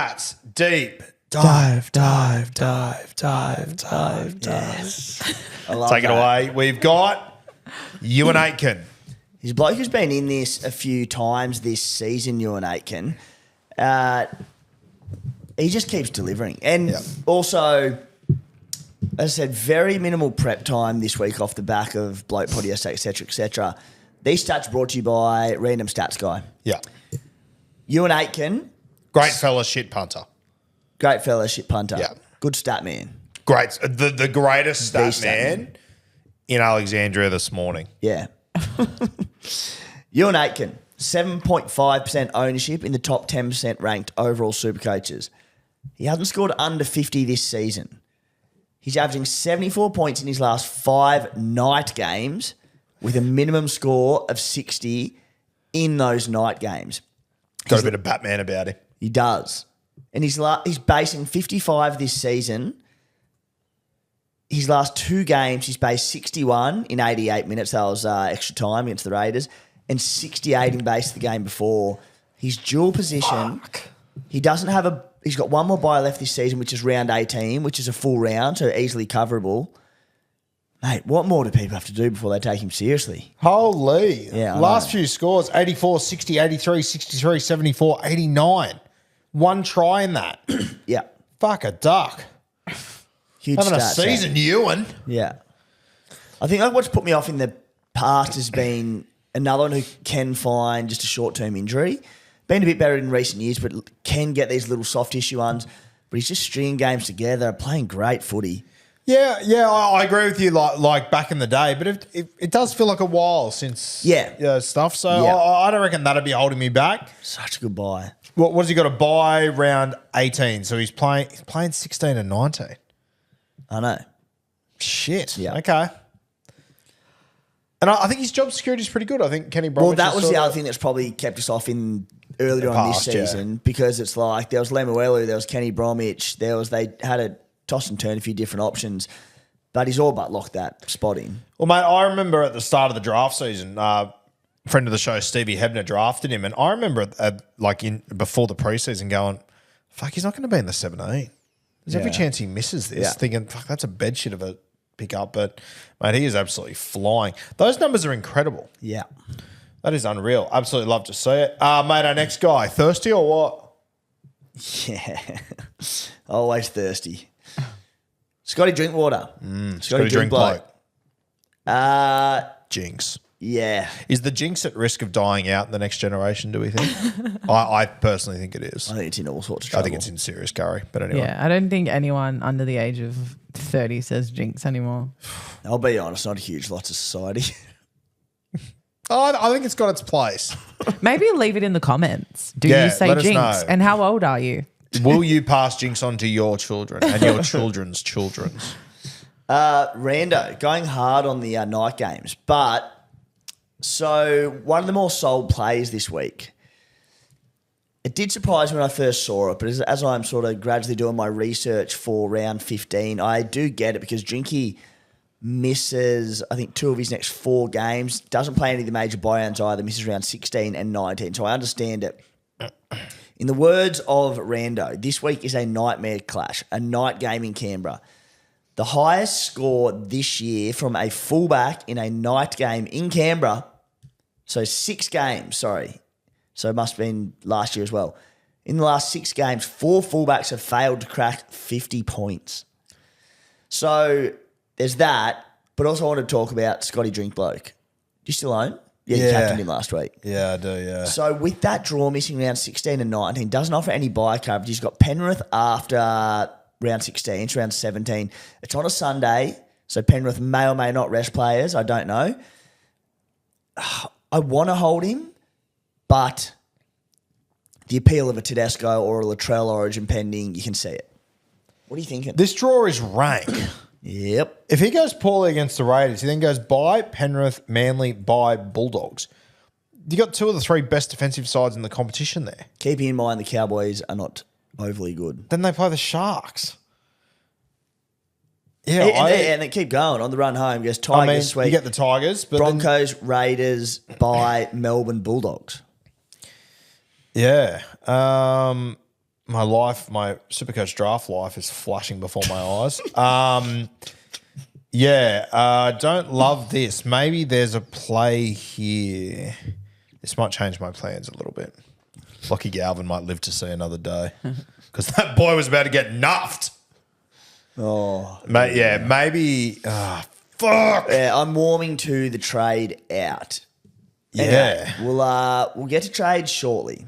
Cats, deep Dive. Yes. I love Take it that. away. We've got Euan Aitken. He's a bloke who's been in this a few times this season, Euan Aitken. He just keeps delivering. And also, as I said, very minimal prep time this week off the back of Bloke Podcast, et cetera. These stats brought to you by Random Stats Guy. Yeah. Euan Aitken. Great fella, shit punter. Great fella, shit punter. Yeah. Good stat man. Great. The greatest The stat man in Alexandria this morning. Yeah. Euan Aitken, 7.5% ownership in the top 10% ranked overall super coaches. He hasn't scored under 50 this season. He's averaging 74 points in his last 5 night games with a minimum score of 60 in those night games. Got a bit of Batman about him. He does. And he's basing 55 this season. His last 2 games, he's based 61 in 88 minutes. That was extra time against the Raiders. And 68 in base the game before. He's dual position. He doesn't have he's got one more bye left this season, which is round 18, which is a full round, so easily coverable. Mate, what more do people have to do before they take him seriously? Holy. Yeah, I Last know. few scores, 84, 60, 83, 63, 74, 89. 1 try in that. Yeah. Fuck a duck. Huge Having a stats, season, Euan. Yeah. I think what's put me off in the past has been another one who can find just a short-term injury. Been a bit better in recent years, but can get these little soft tissue ones. But he's just stringing games together, playing great footy. Yeah, I agree with you like back in the day, but it does feel like a while since stuff. So Yeah. I don't reckon that'd be holding me back. Such a good buy. What has he got to buy round 18? So he's playing 16 and 19. I know. Shit. Yeah. Okay. And I think his job security is pretty good. I think Kenny Bromwich. Well, that was the other thing that's probably kept us off in earlier on this season because it's like there was Lemuelu, there was Kenny Bromwich, they had a toss and turn a few different options, but he's all but locked that spot in. Well, mate, I remember at the start of the draft season, friend of the show, Stevie Hebner, drafted him, and I remember before the preseason going, fuck, he's not going to be in the 17. There's every chance he misses this, thinking, fuck, that's a bedshit of a pickup, but mate, he is absolutely flying. Those numbers are incredible. Yeah. That is unreal. Absolutely love to see it. Mate, our next guy, thirsty or what? Yeah. Always thirsty. Scotty Drinkwater. Scotty Drinkwater. Jinx. Yeah. Is the Jinx at risk of dying out in the next generation, do we think? I personally think it is. I think it's in all sorts of trouble. I think it's in serious curry. But anyway. Yeah, I don't think anyone under the age of 30 says Jinx anymore. I'll be honest, not a huge lot of society. I think it's got its place. Maybe leave it in the comments. Do Yeah, you say let us Jinx? know. And how old are you? Will you pass Jinx on to your children and your children's children's? Rando, going hard on the night games. But, so one of the more sold plays this week, it did surprise me when I first saw it, but as I'm sort of gradually doing my research for round 15, I do get it because Drinky misses, I think, 2 of his next 4 games, doesn't play any of the major buy-ins either, misses round 16 and 19, so I understand it. In the words of Rando, this week is a nightmare clash, a night game in Canberra. The highest score this year from a fullback in a night game in Canberra, so 6 games, sorry, so it must have been last year as well. In the last 6 games, 4 fullbacks have failed to crack 50 points. So there's that, but also I want to talk about Scotty Drinkbloke. Do you still own? Yeah, you captained him last week. Yeah, I do, yeah. So with that draw missing round 16 and 19, doesn't offer any buy coverage. He's got Penrith after round 16, it's round 17. It's on a Sunday, so Penrith may or may not rest players. I don't know. I want to hold him, but the appeal of a Tedesco or a Latrell Origin pending, you can see it. What are you thinking? This draw is rank. Yep. If he goes poorly against the Raiders, he then goes by Penrith, Manly, by Bulldogs. You got 2 of the 3 best defensive sides in the competition there. Keeping in mind the Cowboys are not overly good. Then they play the Sharks. Yeah, and they keep going on the run home. Goes Tigers, sweet. You get the Tigers, but Broncos, Raiders, by Melbourne Bulldogs. Yeah. my Supercoach draft life is flashing before my eyes. Don't love this. Maybe there's a play here. This might change my plans a little bit. Lockie Galvin might live to see another day because that boy was about to get nuffed. Oh, maybe. Fuck. Yeah, I'm warming to the trade out. Yeah, anyway, we'll get to trade shortly.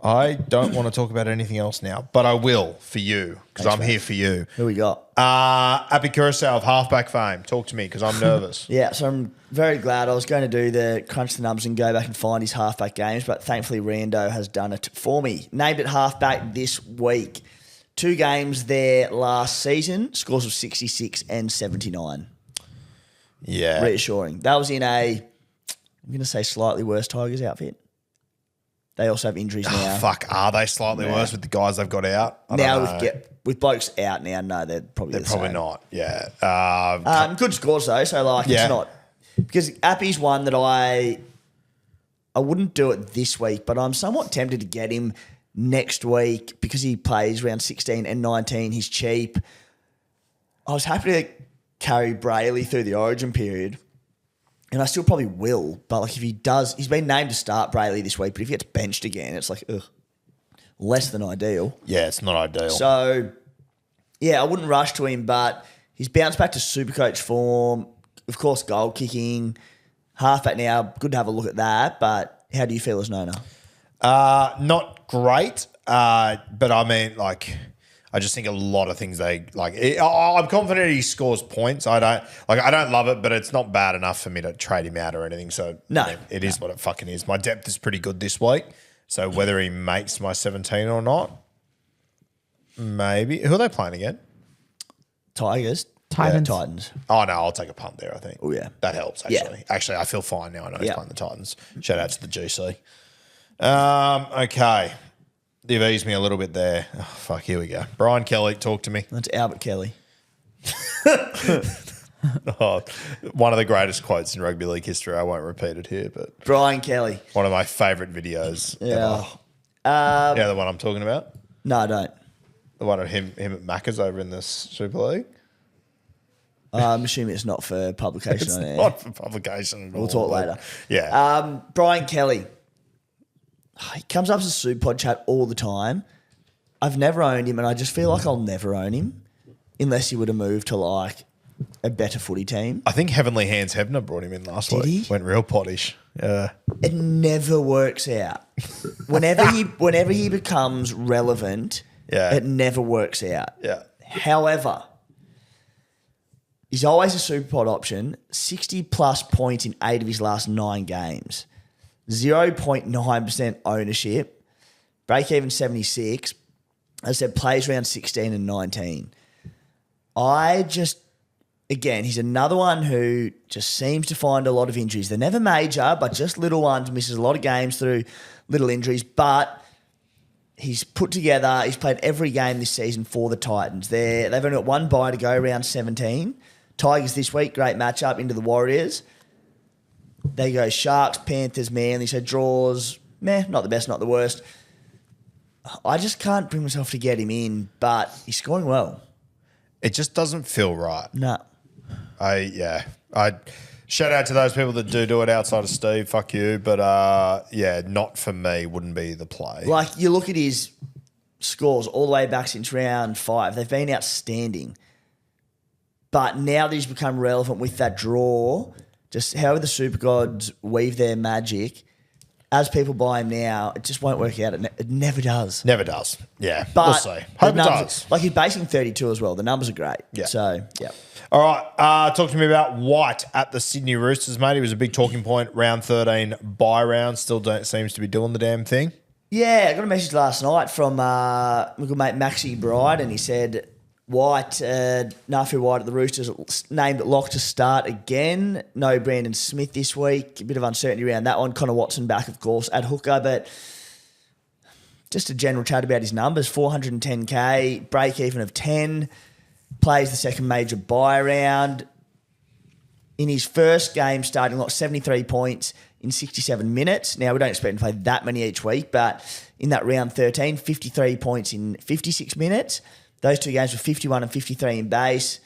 I don't want to talk about anything else now, but I will for you because I'm here for you. Who we got? Happy Koroisau of halfback fame. Talk to me because I'm nervous. Yeah, so I'm very glad. I was going to do the crunch the numbers and go back and find his halfback games, but thankfully Rando has done it for me. Named at halfback this week. 2 games there last season, scores of 66 and 79. Yeah. Reassuring. That was in I'm going to say slightly worse Tigers outfit. They also have injuries now. Are they slightly worse with the guys they've got out? With blokes out now, no, they're probably same. Not. Yeah. Good scores though, so it's not because Appy's one that I wouldn't do it this week, but I'm somewhat tempted to get him next week because he plays round 16 and 19. He's cheap. I was happy to carry Brayley through the Origin period. And I still probably will, but if he does, he's been named to start Brayley this week, but if he gets benched again, it's less than ideal. Yeah, it's not ideal. So, I wouldn't rush to him, but he's bounced back to Supercoach form. Of course, goal kicking, halfback now. Good to have a look at that, but how do you feel as Nona? Not great, but I mean, I just think a lot of things I'm confident he scores points. I don't love it, but it's not bad enough for me to trade him out or anything. So no, it is what it fucking is. My depth is pretty good this week. So whether he makes my 17 or not, maybe. Who are they playing again? Titans. Oh no, I'll take a punt there. I think. Oh yeah, that helps actually. Yeah. Actually, I feel fine now. I know he's playing the Titans. Shout out to the GC. Okay. You've eased me a little bit there. Oh, fuck, here we go. Brian Kelly, talk to me. That's Albert Kelly. One of the greatest quotes in rugby league history. I won't repeat it here, but Brian Kelly. One of my favourite videos Yeah. ever. The one I'm talking about? No, I don't. The one of him at Macca's over in the Super League? I'm assuming it's not for publication. It's on air. not for publication at all. We'll talk later. Yeah. Brian Kelly. He comes up as a Super Pod chat all the time. I've never owned him, and I just feel like I'll never own him unless he were to move to a better footy team. I think Heavenly Hands Hebner brought him in last week. He? Went real pottish. Yeah. It never works out. Whenever he becomes relevant, it never works out. Yeah. However, he's always a Super Pod option. 60+ points in 8 of his last 9 games. 0.9% ownership. Break even 76. As I said, plays around 16 and 19. He's another one who just seems to find a lot of injuries. They're never major, but just little ones. Misses a lot of games through little injuries. But he's put together, he's played every game this season for the Titans. They've only got 1 bye to go, round 17. Tigers this week, great matchup into the Warriors. They go Sharks, Panthers, Manly. So draws, not the best, not the worst. I just can't bring myself to get him in, but he's scoring well. It just doesn't feel right. No. I shout out to those people that do it outside of Steve. Fuck you. But not for me. Wouldn't be the play. You look at his scores all the way back since round 5. They've been outstanding. But now that he's become relevant with that draw, just how the Super Gods weave their magic, as people buy him now, it just won't work out. It never does. Never does. Yeah. But we'll see. Hope it does. He's basing 32 as well. The numbers are great. Yeah. So, yeah. All right. Talk to me about White at the Sydney Roosters, mate. He was a big talking point. Round 13 bye round. Still seems to be doing the damn thing. Yeah. I got a message last night from my good mate Maxie Bride, and he said White, Nafu White at the Roosters, named at lock to start again. No Brandon Smith this week. A bit of uncertainty around that one. Connor Watson back, of course, at hooker. But just a general chat about his numbers. 410K, break even of 10. Plays the second major bye round. In his first game starting, 73 points. in 67 minutes. Now, we don't expect him to play that many each week, but in that round 13, 53 points in 56 minutes. Those two games were 51 and 53 in base.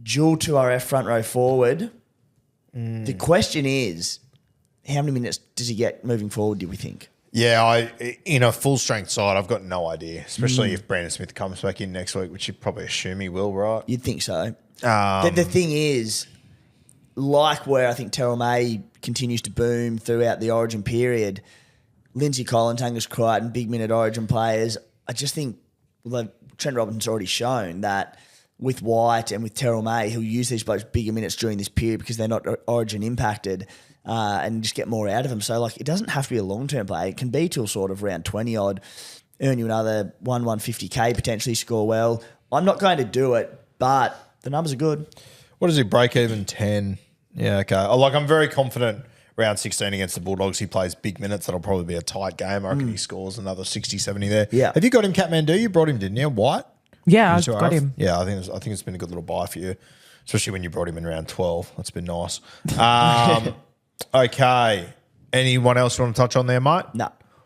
Dual 2RF front row forward. The question is, how many minutes does he get moving forward, do we think? Yeah, in a full strength side, I've got no idea, especially if Brandon Smith comes back in next week, which you probably assume he will, right? You'd think so. The thing is, like where I think Terrell May continues to boom throughout the Origin period, Lindsay Collins, Angus Crichton, big minute Origin players, I just think Trent Robinson's already shown that with White and with Terrell May, he'll use these blokes bigger minutes during this period because they're not Origin impacted. And just get more out of them. So, like, it doesn't have to be a long-term play. It can be till sort of round 20-odd, earn you another 150K, potentially score well. I'm not going to do it, but the numbers are good. What is he, break even 10? Yeah, okay. I'm very confident round 16 against the Bulldogs. He plays big minutes. That'll probably be a tight game. I reckon he scores another 60, 70 there. Yeah. Have you got him, Kathmandu? You brought him, didn't you? White? Yeah, I've got him. Yeah, I think it's been a good little buy for you, especially when you brought him in round 12. That's been nice. Okay. Anyone else you want to touch on there, mate? No.